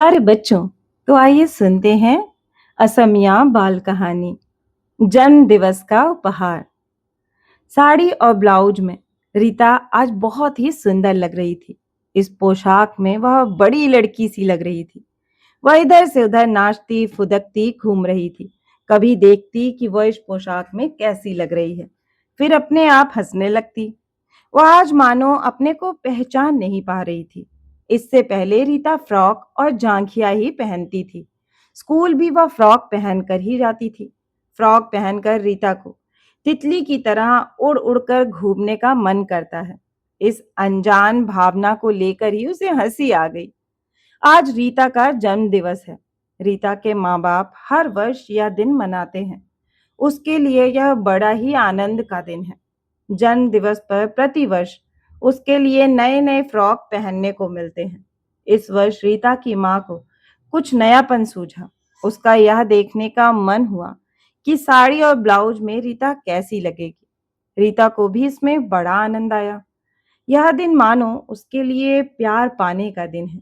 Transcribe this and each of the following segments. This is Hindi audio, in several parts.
अरे बच्चों, तो आइए सुनते हैं असमिया बाल कहानी जन्म दिवस का उपहार। साड़ी और ब्लाउज में रीता आज बहुत ही सुंदर लग रही थी। इस पोशाक में वह बड़ी लड़की सी लग रही थी। वह इधर से उधर नाचती फुदकती घूम रही थी। कभी देखती कि वह इस पोशाक में कैसी लग रही है, फिर अपने आप हंसने लगती। वह आज मानो अपने को पहचान नहीं पा रही थी। इससे पहले रीता फ्रॉक और जांघिया ही पहनती थी। स्कूल भी वह फ्रॉक पहनकर ही जाती थी। फ्रॉक पहनकर रीता को तितली की तरह उड़ उड़कर घूमने का मन करता है। इस अनजान भावना को लेकर ही उसे हंसी आ गई। आज रीता का जन्म दिवस है। रीता के माँ बाप हर वर्ष यह दिन मनाते हैं। उसके लिए यह बड़ा ही आनंद का दिन है। जन्म दिवस पर प्रतिवर्ष उसके लिए नए नए फ्रॉक पहनने को मिलते हैं। इस वर्ष रीता की माँ को कुछ नयापन सूझा। उसका यह देखने का मन हुआ कि साड़ी और ब्लाउज में रीता कैसी लगेगी। रीता को भी इसमें बड़ा आनंद आया। यह दिन मानो उसके लिए प्यार पाने का दिन है।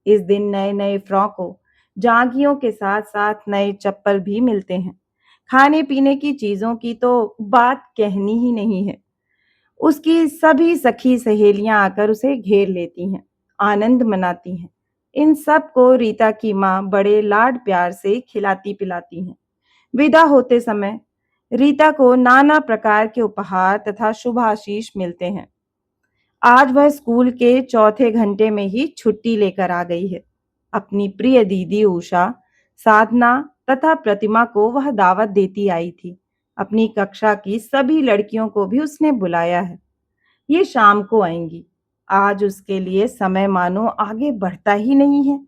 इस दिन नए नए फ्रॉकों, जांघियों के साथ साथ नए चप्पल भी मिलते हैं। खाने पीने की चीजों की तो बात कहनी ही नहीं है। उसकी सभी सखी सहेलियां आकर उसे घेर लेती हैं, आनंद मनाती हैं। इन सब को रीता की माँ बड़े लाड प्यार से खिलाती पिलाती हैं। विदा होते समय रीता को नाना प्रकार के उपहार तथा शुभ आशीष मिलते हैं। आज वह स्कूल के चौथे घंटे में ही छुट्टी लेकर आ गई है। अपनी प्रिय दीदी उषा, साधना तथा प्रतिमा को वह दावत देती आई थी। अपनी कक्षा की सभी लड़कियों को भी उसने बुलाया है। ये शाम को आएंगी। आज उसके लिए समय मानो आगे बढ़ता ही नहीं है।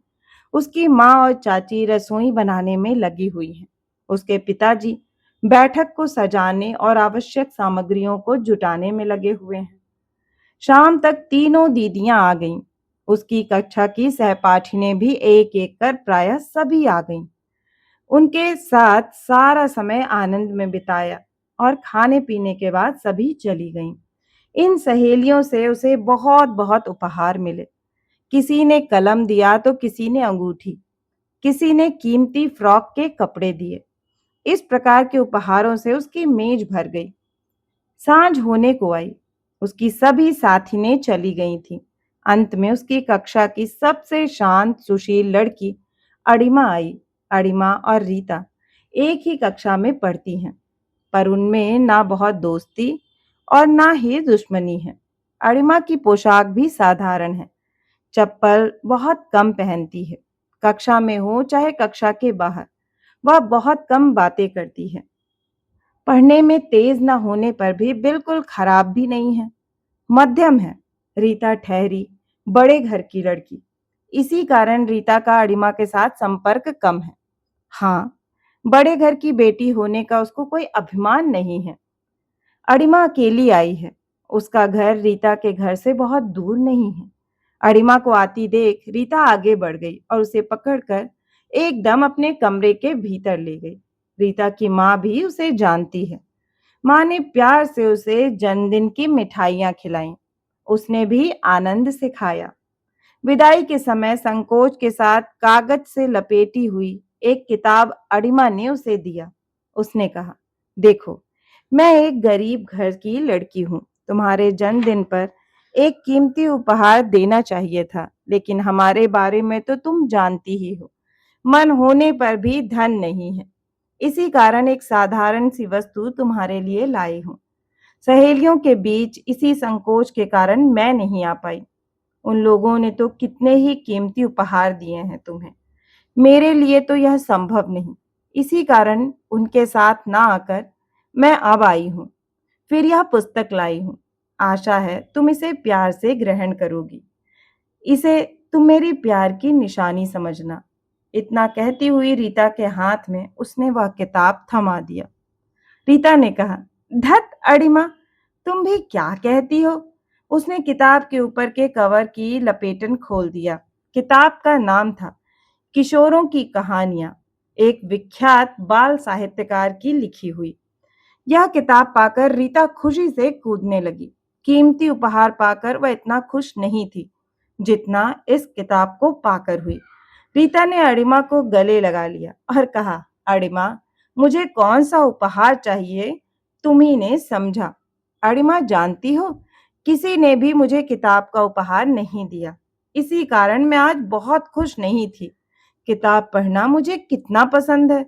उसकी माँ और चाची रसोई बनाने में लगी हुई हैं। उसके पिताजी बैठक को सजाने और आवश्यक सामग्रियों को जुटाने में लगे हुए हैं। शाम तक तीनों दीदियां आ गईं। उसकी कक्षा की सहपाठिनें भी एक एक कर प्रायः सभी आ गईं। उनके साथ सारा समय आनंद में बिताया और खाने पीने के बाद सभी चली गईं। इन सहेलियों से उसे बहुत बहुत उपहार मिले। किसी ने कलम दिया तो किसी ने अंगूठी, किसी ने कीमती फ्रॉक के कपड़े दिए। इस प्रकार के उपहारों से उसकी मेज भर गई। सांझ होने को आई। उसकी सभी साथिनें चली गई थीं। अंत में उसकी कक्षा की सबसे शांत सुशील लड़की अड़िमा आई। अड़िमा और रीता एक ही कक्षा में पढ़ती हैं, पर उनमें ना बहुत दोस्ती और ना ही दुश्मनी है। अड़िमा की पोशाक भी साधारण है। चप्पल बहुत कम पहनती है। कक्षा में हो चाहे कक्षा के बाहर, वह बहुत कम बातें करती है। पढ़ने में तेज न होने पर भी बिल्कुल खराब भी नहीं है, मध्यम है। रीता ठहरी, बड़े घर की लड़की। इसी कारण रीता का अड़िमा के साथ संपर्क कम है। हाँ, बड़े घर की बेटी होने का उसको कोई अभिमान नहीं है। अड़िमा अकेली आई है। उसका घर रीता के घर से बहुत दूर नहीं है। अड़िमा को आती देख रीता आगे बढ़ गई और उसे पकड़कर एकदम अपने कमरे के भीतर ले गई। रीता की माँ भी उसे जानती है। माँ ने प्यार से उसे जन्मदिन की मिठाइयाँ खिलाईं। उसने भी आनंद से खाया। विदाई के समय संकोच के साथ कागज से लपेटी हुई एक किताब अड़िमा ने उसे दिया। उसने कहा, देखो, मैं एक गरीब घर की लड़की हूँ। तुम्हारे जन्मदिन पर एक कीमती उपहार देना चाहिए था, लेकिन हमारे बारे में तो तुम जानती ही हो। मन होने पर भी धन नहीं है। इसी कारण एक साधारण सी वस्तु तुम्हारे लिए लाई हूँ। सहेलियों के बीच इसी संकोच के कारण मैं नहीं आ पाई। उन लोगों ने तो कितने ही कीमती उपहार दिए हैं तुम्हें। मेरे लिए तो यह संभव नहीं। इसी कारण उनके साथ ना आकर मैं अब आई हूँ। फिर यह पुस्तक लाई हूँ। आशा है तुम इसे प्यार से ग्रहण करोगी। इसे तुम मेरी प्यार की निशानी समझना। इतना कहती हुई रीता के हाथ में उसने वह किताब थमा दिया। रीता ने कहा, धत अड़िमा, तुम भी क्या कहती हो? उसने किताब के ऊपर के कवर की लपेटन खोल दिया। किताब का नाम था किशोरों की कहानियां, एक विख्यात बाल साहित्यकार की लिखी हुई। यह किताब पाकर रीता खुशी से कूदने लगी। कीमती उपहार पाकर वह इतना खुश नहीं थी जितना इस किताब को पाकर हुई। रीता ने अरिमा को गले लगा लिया और कहा, अरिमा, मुझे कौन सा उपहार चाहिए तुम ही ने समझा। अरिमा, जानती हो, किसी ने भी मुझे किताब का उपहार नहीं दिया। इसी कारण मैं आज बहुत खुश नहीं थी। किताब पढ़ना मुझे कितना पसंद है,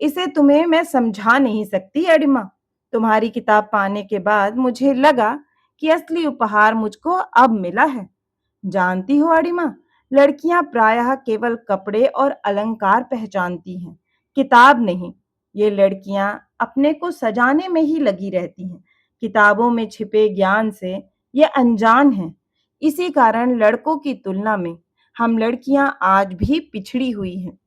इसे तुम्हें मैं समझा नहीं सकती अरिमा। तुम्हारी किताब पाने के बाद मुझे लगा कि असली उपहार मुझको अब मिला है। जानती हो अरिमा, लड़कियां प्रायः केवल कपड़े और अलंकार पहचानती हैं, किताब नहीं। ये लड़कियां अपने को सजाने में ही लगी रहती हैं। किताबों में छिपे ज्ञान से ये अनजान हैं। इसी कारण लड़कों की तुलना में हम लड़कियां आज भी पिछड़ी हुई हैं।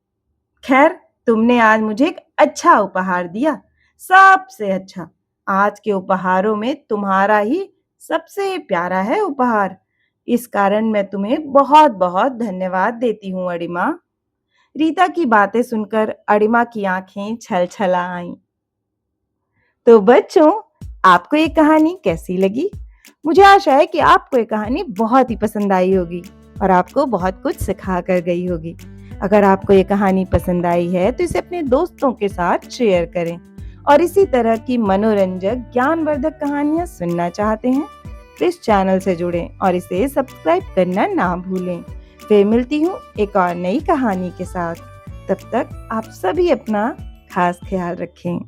खैर, तुमने आज मुझे एक अच्छा उपहार दिया, सबसे अच्छा। आज के उपहारों में तुम्हारा ही सबसे प्यारा है उपहार। इस कारण मैं तुम्हें बहुत बहुत धन्यवाद देती हूँ अरिमा। रीता की बातें सुनकर अरिमा की आंखें छलछला आईं। तो बच्चों, आपको ये कहानी कैसी लगी? मुझे आशा है कि आपको ये कहानी बहुत ही पसंद आई होगी और आपको बहुत कुछ सिखा कर गई होगी। अगर आपको ये कहानी पसंद आई है तो इसे अपने दोस्तों के साथ शेयर करें और इसी तरह की मनोरंजक ज्ञानवर्धक कहानियां सुनना चाहते हैं तो इस चैनल से जुड़ें और इसे सब्सक्राइब करना ना भूलें। फिर मिलती हूँ एक और नई कहानी के साथ। तब तक आप सभी अपना खास ख्याल रखें।